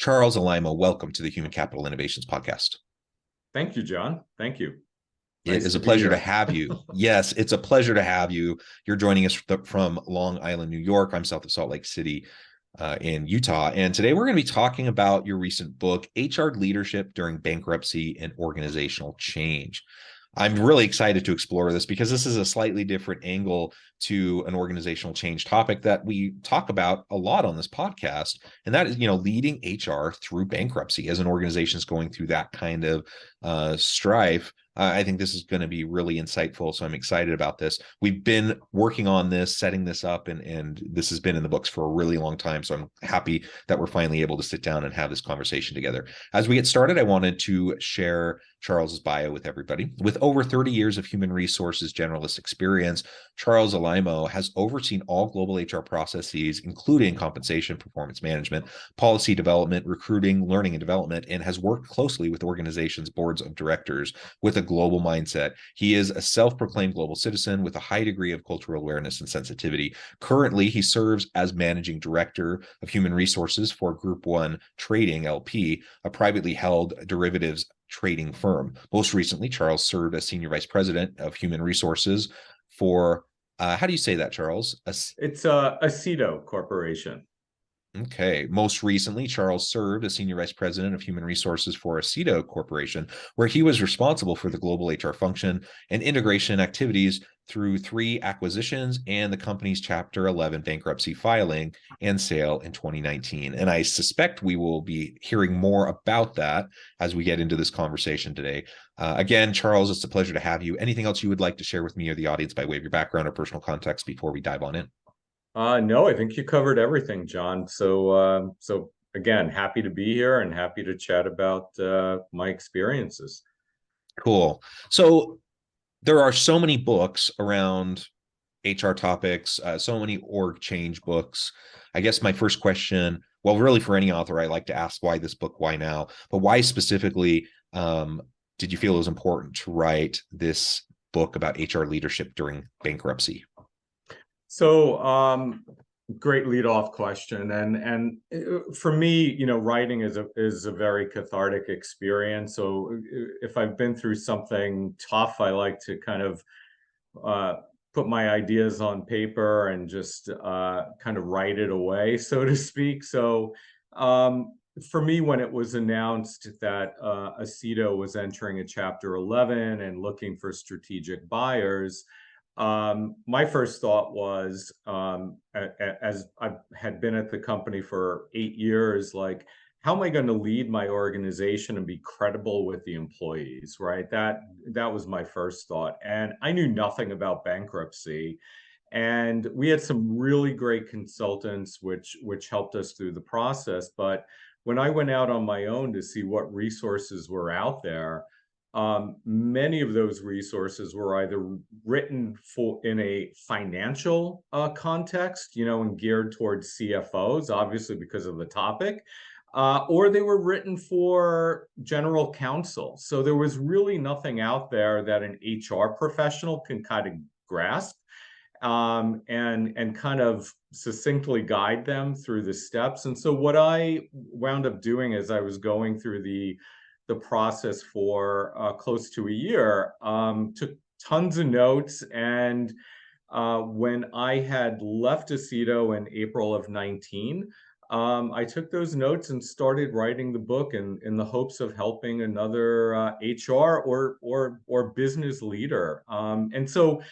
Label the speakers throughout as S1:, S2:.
S1: Charles Alaimo, welcome to the Human Capital Innovations Podcast.
S2: Thank you, John. Thank you.
S1: It is a pleasure to have you. Yes, it's a pleasure to have you. You're joining us from Long Island, New York. I'm south of Salt Lake City in Utah. And today we're going to be talking about your recent book, HR Leadership During Bankruptcy and Organizational Change. I'm really excited to explore this because this is a slightly different angle to an organizational change topic that we talk about a lot on this podcast. And that is, leading HR through bankruptcy as an organization is going through that kind of strife. I think this is going to be really insightful. So I'm excited about this. We've been working on this, setting this up, and this has been in the books for a really long time. So I'm happy that we're finally able to sit down and have this conversation together. As we get started, I wanted to share Charles's bio with everybody. With over 30 years of human resources generalist experience, Charles Alaimo has overseen all global HR processes, including compensation, performance management, policy development, recruiting, learning and development, and has worked closely with organizations' boards of directors with a global mindset. He is a self-proclaimed global citizen with a high degree of cultural awareness and sensitivity. Currently, he serves as managing director of human resources for Group 1 Trading LP, a privately held derivatives trading firm. Most recently, Charles served as senior vice president of human resources for, how do you say that, Charles?
S2: It's Aceto Corporation.
S1: Okay. Most recently, Charles served as Senior Vice President of Human Resources for Aceto Corporation, where he was responsible for the global HR function and integration activities through 3 acquisitions and the company's Chapter 11 bankruptcy filing and sale in 2019. And I suspect we will be hearing more about that as we get into this conversation today. Again, Charles, it's a pleasure to have you. Anything else you would like to share with me or the audience by way of your background or personal context before we dive on in?
S2: No, I think you covered everything, John. So again, happy to be here and happy to chat about my experiences.
S1: Cool. So there are so many books around HR topics, so many org change books. I guess my first question, well, really for any author, I like to ask why this book, why now? But why specifically did you feel it was important to write this book about HR leadership during bankruptcy?
S2: So great leadoff question, and for me, writing is a very cathartic experience. So if I've been through something tough, I like to kind of put my ideas on paper and just kind of write it away, so to speak. So for me, when it was announced that Aceto was entering a Chapter 11 and looking for strategic buyers, my first thought was, as I had been at the company for 8 years, like, how am I going to lead my organization and be credible with the employees, right? That was my first thought. And I knew nothing about bankruptcy. And we had some really great consultants, which helped us through the process. But when I went out on my own to see what resources were out there, many of those resources were either written in a financial context, and geared towards CFOs, obviously because of the topic, or they were written for general counsel. So there was really nothing out there that an HR professional can kind of grasp and kind of succinctly guide them through the steps. And so what I wound up doing as I was going through the process for close to a year, took tons of notes. And when I had left Aceto in April of 19, I took those notes and started writing the book in the hopes of helping another HR or business leader. And so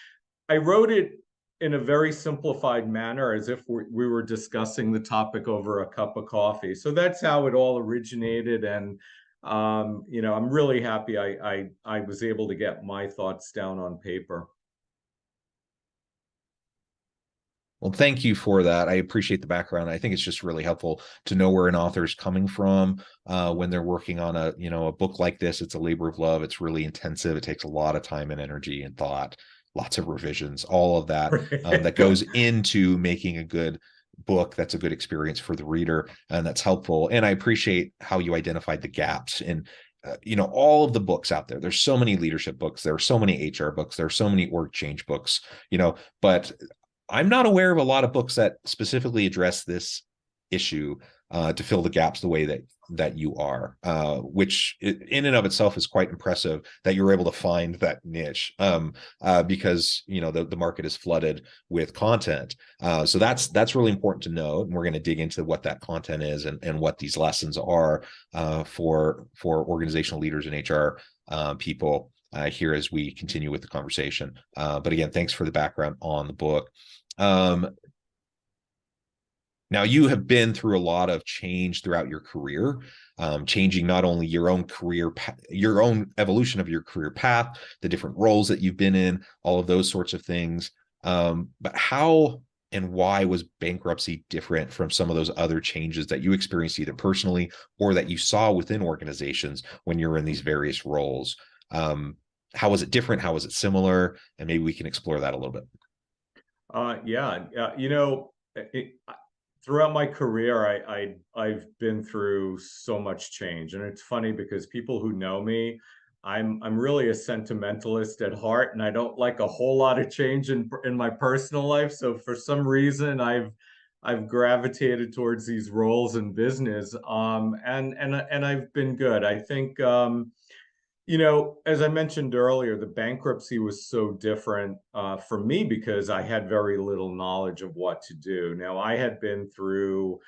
S2: I wrote it in a very simplified manner, as if we were discussing the topic over a cup of coffee. So that's how it all originated. And I'm really happy I was able to get my thoughts down on paper.
S1: Well, thank you for that. I appreciate the background. I think it's just really helpful to know where an author is coming from when they're working on a book like this. It's a labor of love. It's really intensive. It takes a lot of time and energy and thought, lots of revisions, all of that that goes into making a good book that's a good experience for the reader, and that's helpful. And I appreciate how you identified the gaps in all of the books out there. There's so many leadership books, there are so many HR books, there are so many org change books, but I'm not aware of a lot of books that specifically address this issue to fill the gaps the way that you are, which in and of itself is quite impressive that you're able to find that niche, because the market is flooded with content. So that's really important to know, and we're going to dig into what that content is and what these lessons are for organizational leaders and HR people here as we continue with the conversation. But again, thanks for the background on the book. Now, you have been through a lot of change throughout your career, changing not only your own career, your own evolution of your career path, the different roles that you've been in, all of those sorts of things. But how and why was bankruptcy different from some of those other changes that you experienced either personally or that you saw within organizations when you're in these various roles? How was it different? How was it similar? And maybe we can explore that a little bit.
S2: Throughout my career, I've been through so much change, and it's funny because people who know me, I'm really a sentimentalist at heart, and I don't like a whole lot of change in my personal life. So for some reason, I've gravitated towards these roles in business, and I've been good. I think as I mentioned earlier, the bankruptcy was so different for me because I had very little knowledge of what to do. Now, I had been through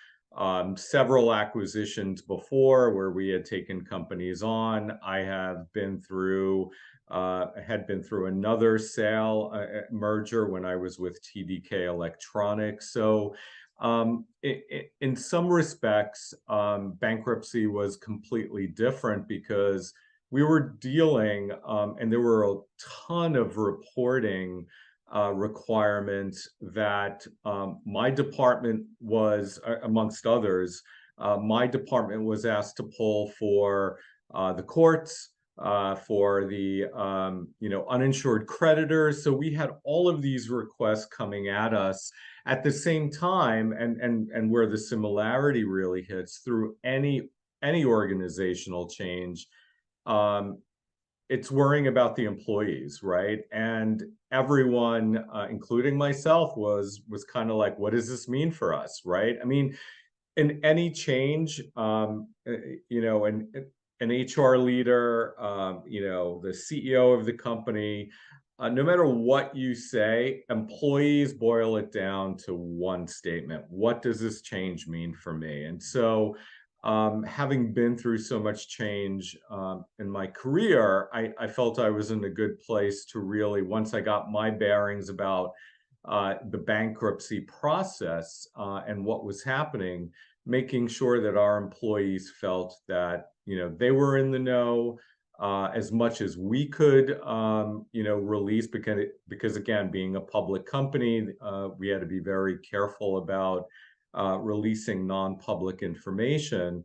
S2: several acquisitions before where we had taken companies on. I have been through another sale merger when I was with TDK Electronics. So in some respects, bankruptcy was completely different because we were dealing, and there were a ton of reporting requirements that my department was, amongst others, my department was asked to pull for the courts, for the uninsured creditors. So we had all of these requests coming at us at the same time, and where the similarity really hits through any organizational change. It's worrying about the employees, right? And everyone, including myself, was kind of like, what does this mean for us, right? I mean, in any change, an HR leader, the CEO of the company, no matter what you say, employees boil it down to one statement: what does this change mean for me? And so having been through so much change in my career, I felt I was in a good place to really, once I got my bearings about the bankruptcy process and what was happening, making sure that our employees felt that they were in the know as much as we could release, because again, being a public company, we had to be very careful about releasing non-public information.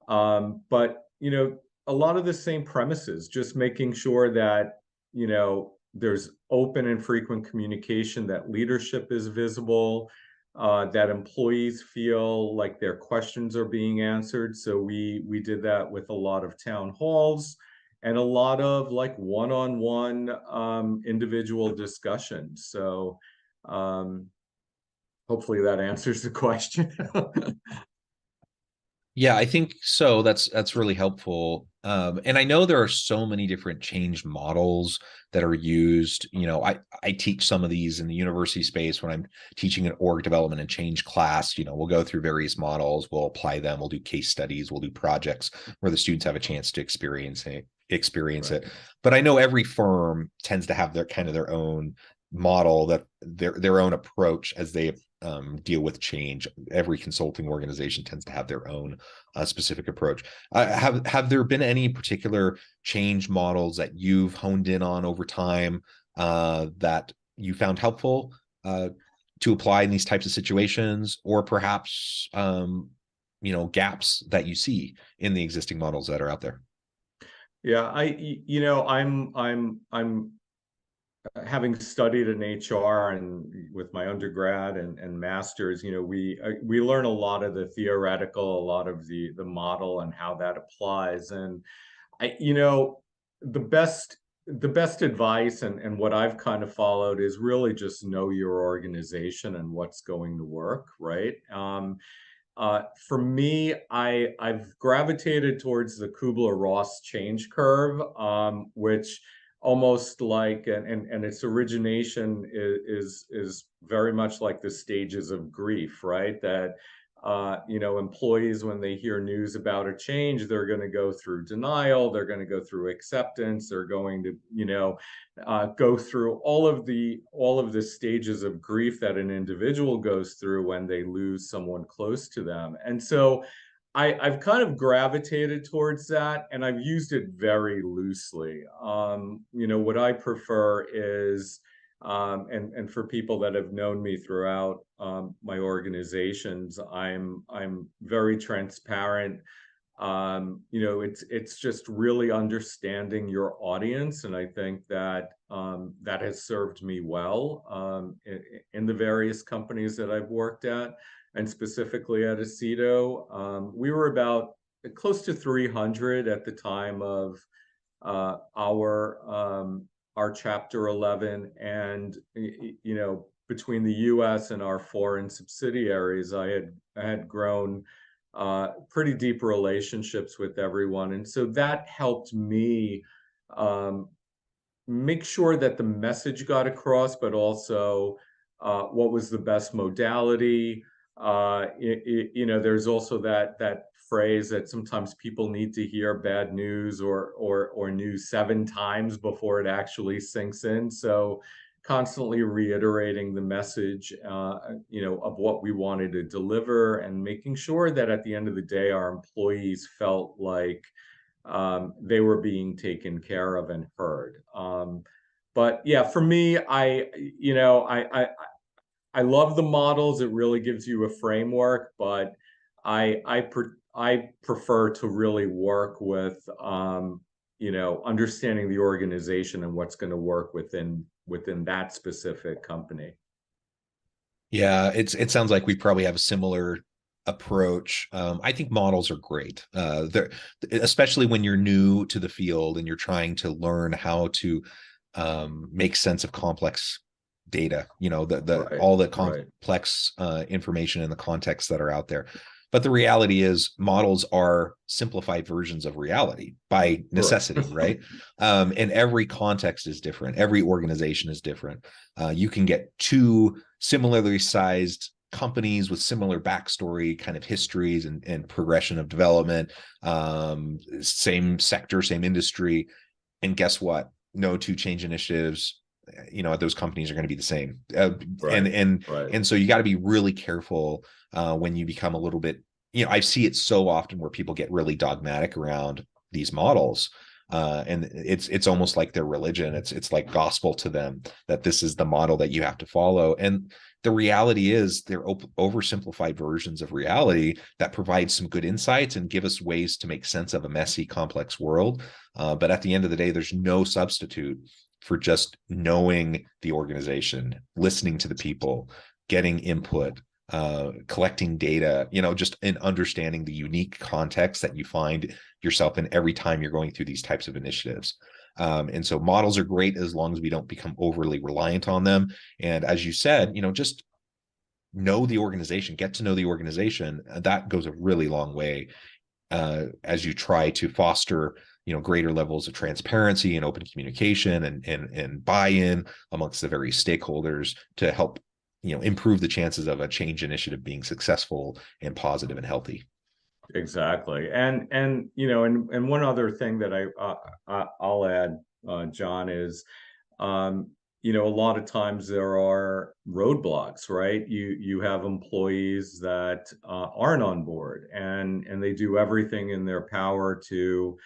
S2: But a lot of the same premises, just making sure that there's open and frequent communication, that leadership is visible, that employees feel like their questions are being answered. So we did that with a lot of town halls and a lot of like one-on-one individual discussions. So hopefully that answers the question.
S1: Yeah, I think so. That's really helpful. And I know there are so many different change models that are used. I teach some of these in the university space when I'm teaching an org development and change class. We'll go through various models, we'll apply them, we'll do case studies, we'll do projects where the students have a chance to experience it. Right. But I know every firm tends to have their own model, that their own approach as they deal with change. Every consulting organization tends to have their own specific approach. Have there been any particular change models that you've honed in on over time that you found helpful to apply in these types of situations, or perhaps gaps that you see in the existing models that are out there?
S2: Yeah, I'm having studied in HR and with my undergrad and master's, we learn a lot of the theoretical, a lot of the model and how that applies. And the best advice and what I've kind of followed is really just know your organization and what's going to work, right? For me, I've gravitated towards the Kubler-Ross change curve, which almost like, and its origination is very much like the stages of grief, right? That employees, when they hear news about a change, they're going to go through denial, they're going to go through acceptance, they're going to, go through all of the stages of grief that an individual goes through when they lose someone close to them. And so I've kind of gravitated towards that, and I've used it very loosely. What I prefer is, and for people that have known me throughout my organizations, I'm very transparent. It's just really understanding your audience, and I think that that has served me well in the various companies that I've worked at, and specifically at Aceto. We were about close to 300 at the time of our Chapter 11, and between the U.S. and our foreign subsidiaries, I had grown pretty deep relationships with everyone. And so that helped me make sure that the message got across, but also what was the best modality. There's also that phrase that sometimes people need to hear bad news or news 7 times before it actually sinks in. So constantly reiterating the message, of what we wanted to deliver, and making sure that at the end of the day, our employees felt like they were being taken care of and heard. But yeah, for me, I love the models. It really gives you a framework, but I prefer to really work with understanding the organization and what's going to work within that specific company.
S1: Yeah, it sounds like we probably have a similar approach. I think models are great. They're, especially when you're new to the field and you're trying to learn how to make sense of complex data,
S2: Right,
S1: all the complex information and the contexts that are out there. But the reality is models are simplified versions of reality by necessity, right? And every context is different. Every organization is different. You can get 2 similarly sized companies with similar backstory, kind of histories and progression of development, same sector, same industry. And guess what? No 2 change initiatives at those companies are going to be the same. And so you got to be really careful when you become a little bit, I see it so often where people get really dogmatic around these models. And it's almost like their religion. It's like gospel to them that this is the model that you have to follow. And the reality is they're oversimplified versions of reality that provide some good insights and give us ways to make sense of a messy, complex world. But at the end of the day, there's no substitute for just knowing the organization, listening to the people, getting input, collecting data, just in understanding the unique context that you find yourself in every time you're going through these types of initiatives. And so models are great as long as we don't become overly reliant on them. And as you said, just know the organization, get to know the organization. That goes a really long way as you try to foster greater levels of transparency and open communication and buy-in amongst the various stakeholders to help improve the chances of a change initiative being successful and positive and healthy.
S2: Exactly. And one other thing that I'll add, John, is a lot of times there are roadblocks, right? You have employees that aren't on board, and they do everything in their power to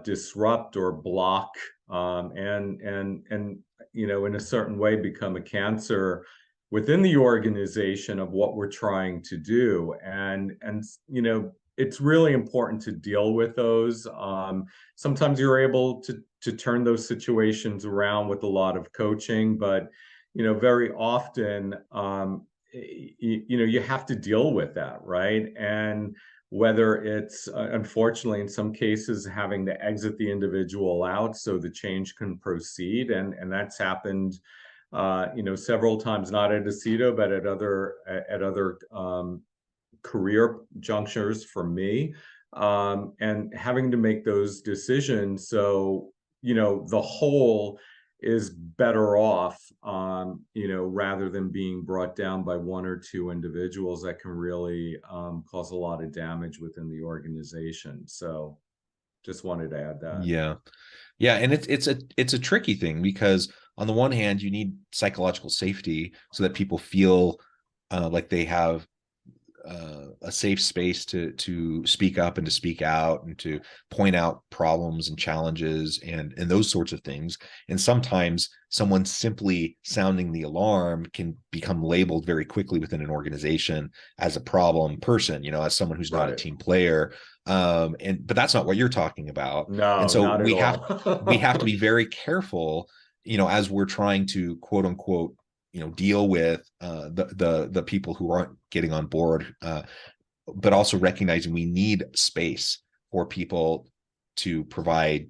S2: disrupt or block, and in a certain way become a cancer within the organization of what we're trying to do. And it's really important to deal with those. Sometimes you're able to turn those situations around with a lot of coaching, but very often you have to deal with that, right? And whether it's unfortunately in some cases having to exit the individual out so the change can proceed, and that's happened several times, not at Aceto, but at other career junctures for me, and having to make those decisions. So, the whole is better off, rather than being brought down by one or two individuals that can really cause a lot of damage within the organization. So just wanted to add that.
S1: Yeah. Yeah, and it's a tricky thing because on the one hand, you need psychological safety so that people feel like they have a safe space to speak up and to speak out and to point out problems and challenges and those sorts of things. And sometimes someone simply sounding the alarm can become labeled very quickly within an organization as a problem person, as someone who's not a team player. But that's not what you're talking about. And
S2: No,
S1: so
S2: not at all.
S1: we have to be very careful, as we're trying to quote unquote deal with the people who aren't getting on board, but also recognizing we need space for people to provide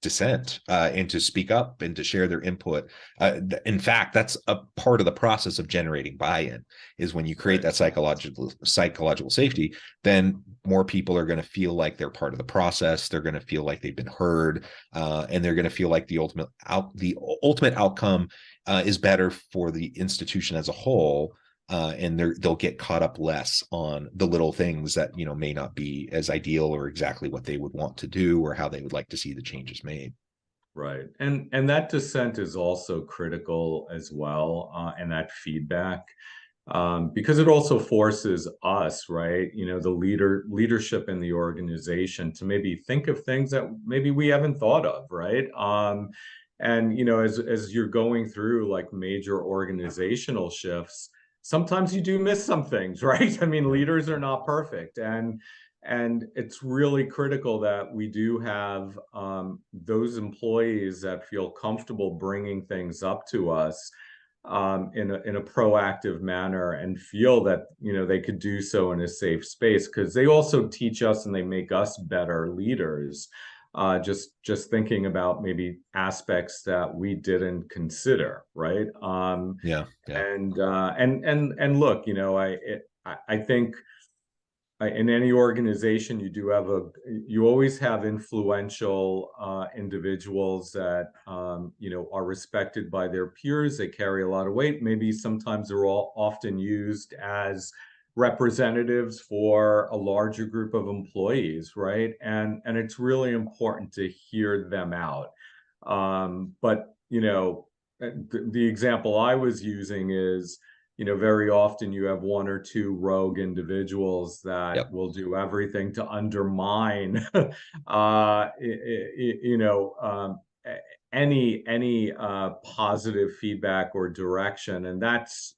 S1: dissent and to speak up and to share their input. In fact, that's a part of the process of generating buy-in, is when you create that psychological safety, then more people are going to feel like they're part of the process. They're going to feel like they've been heard, and they're going to feel like the ultimate outcome is better for the institution as a whole. And they'll get caught up less on the little things that may not be as ideal or exactly what they would want to do or how they would like to see the changes made.
S2: Right, and that dissent is also critical as well, and that feedback, because it also forces us, right? The leadership in the organization to maybe think of things that maybe we haven't thought of, right? And as you're going through like major organizational shifts, sometimes you do miss some things, right? I mean, leaders are not perfect, and it's really critical that we do have those employees that feel comfortable bringing things up to us in a proactive manner and feel that they could do so in a safe space, because they also teach us and they make us better leaders. Just thinking about maybe aspects that we didn't consider, right?
S1: Yeah.
S2: And look, I think in any organization you always have influential individuals that are respected by their peers. They carry a lot of weight. Maybe sometimes they're often used as representatives for a larger group of employees, right? And it's really important to hear them out. But the example I was using is, very often you have one or two rogue individuals that will do everything to undermine, any positive feedback or direction, and that's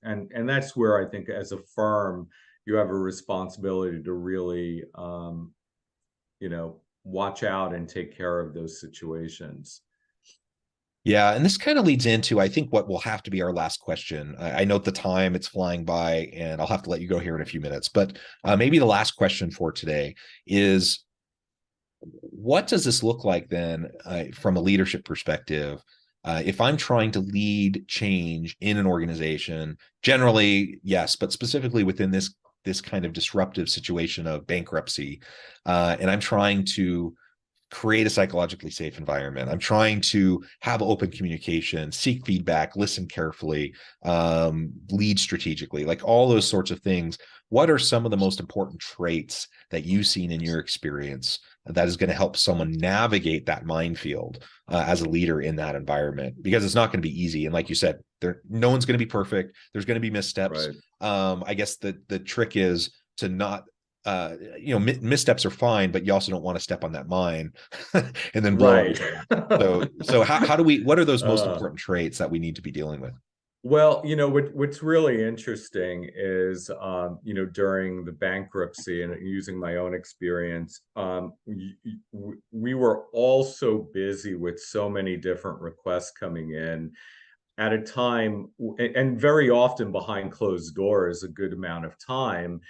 S2: where I think as a firm you have a responsibility to really, watch out and take care of those situations.
S1: Yeah, and this kind of leads into, I think, what will have to be our last question. I note the time, it's flying by, and I'll have to let you go here in a few minutes. But maybe the last question for today is, what does this look like then from a leadership perspective? If I'm trying to lead change in an organization, generally, yes, but specifically within this kind of disruptive situation of bankruptcy, and I'm trying to create a psychologically safe environment. I'm trying to have open communication, seek feedback, listen carefully, lead strategically, like all those sorts of things. What are some of the most important traits that you've seen in your experience that is going to help someone navigate that minefield as a leader in that environment? Because it's not going to be easy. And like you said, no one's going to be perfect. There's going to be missteps. Right. I guess the trick is to not, missteps are fine, but you also don't want to step on that mine and then blow it. So what are those most important traits that we need to be dealing with?
S2: Well, what's really interesting is, during the bankruptcy, and using my own experience, we were all so busy with so many different requests coming in at a time, and very often behind closed doors, a good amount of time,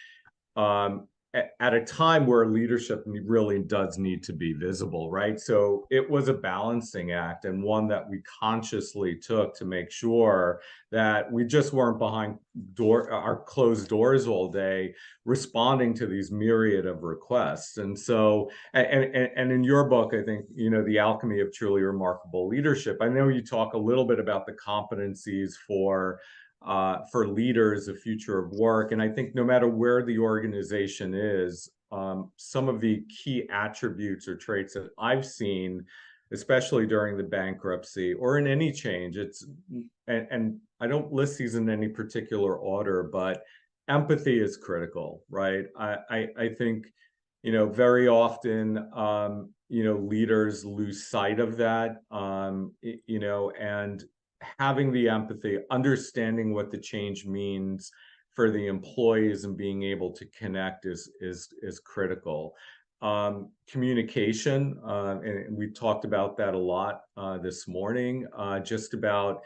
S2: at a time where leadership really does need to be visible, right? So it was a balancing act, and one that we consciously took to make sure that we just weren't behind our closed doors all day, responding to these myriad of requests. And so, and in your book, I think, The Alchemy of Truly Remarkable Leadership, I know you talk a little bit about the competencies for leaders, the future of work. And I think no matter where the organization is, some of the key attributes or traits that I've seen, especially during the bankruptcy or in any change, and I don't list these in any particular order, but empathy is critical, right? I think, very often, leaders lose sight of that, and having the empathy, understanding what the change means for the employees and being able to connect is critical. Communication, and we talked about that a lot this morning, just about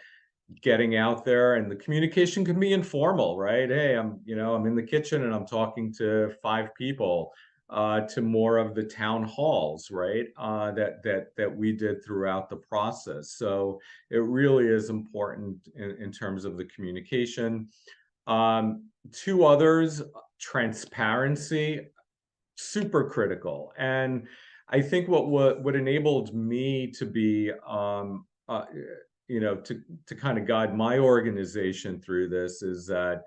S2: getting out there, and the communication can be informal, right? Hey, I'm in the kitchen and I'm talking to 5 people, to more of the town halls, right? That we did throughout the process. So it really is important in terms of the communication. 2 others, transparency, super critical. And I think what enabled me to be, to kind of guide my organization through this is that,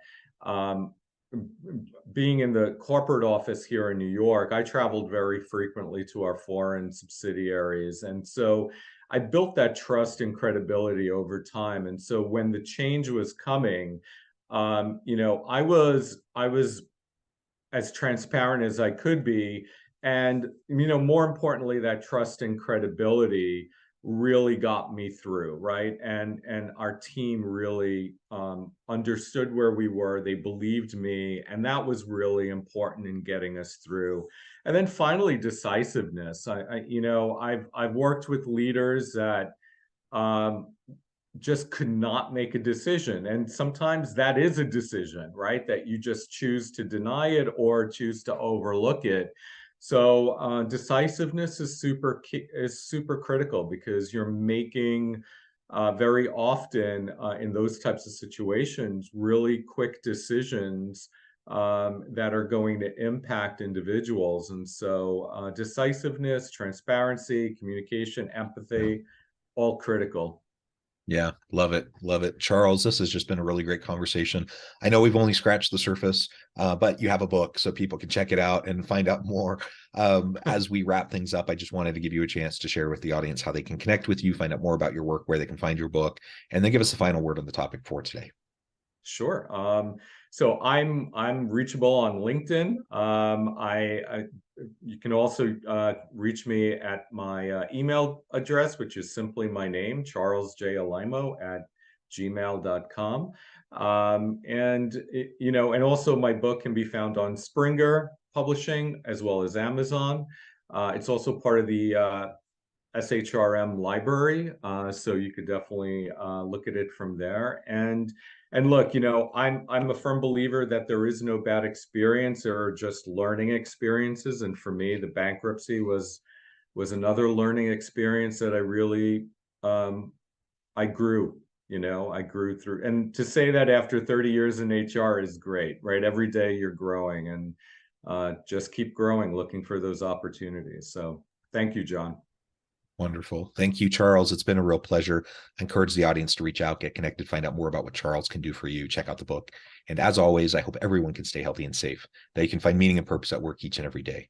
S2: being in the corporate office here in New York, I traveled very frequently to our foreign subsidiaries. And so I built that trust and credibility over time. And so when the change was coming, I was as transparent as I could be. And, more importantly, that trust and credibility really got me through, right? And our team really understood where we were. They believed me, and that was really important in getting us through. And then finally, decisiveness. I've worked with leaders that just could not make a decision, and sometimes that is a decision, right? That you just choose to deny it or choose to overlook it. So decisiveness is super critical, because you're making very often in those types of situations really quick decisions that are going to impact individuals. And so decisiveness, transparency, communication, empathy, all critical.
S1: Yeah, love it. Love it. Charles, this has just been a really great conversation. I know we've only scratched the surface, but you have a book so people can check it out and find out more. As we wrap things up, I just wanted to give you a chance to share with the audience how they can connect with you, find out more about your work, where they can find your book, and then give us the final word on the topic for today.
S2: Sure. So I'm reachable on LinkedIn. You can also reach me at my email address, which is simply my name, charlesjalaimo@gmail.com. And also my book can be found on Springer Publishing as well as Amazon. It's also part of the SHRM library, so you could definitely look at it from there. And look, I'm a firm believer that there is no bad experience. There are just learning experiences, and for me, the bankruptcy was another learning experience that I really I grew. I grew through. And to say that after 30 years in HR is great, right? Every day you're growing, and just keep growing, looking for those opportunities. So thank you, John.
S1: Wonderful. Thank you, Charles. It's been a real pleasure. I encourage the audience to reach out, get connected, find out more about what Charles can do for you. Check out the book. And as always, I hope everyone can stay healthy and safe, that you can find meaning and purpose at work each and every day.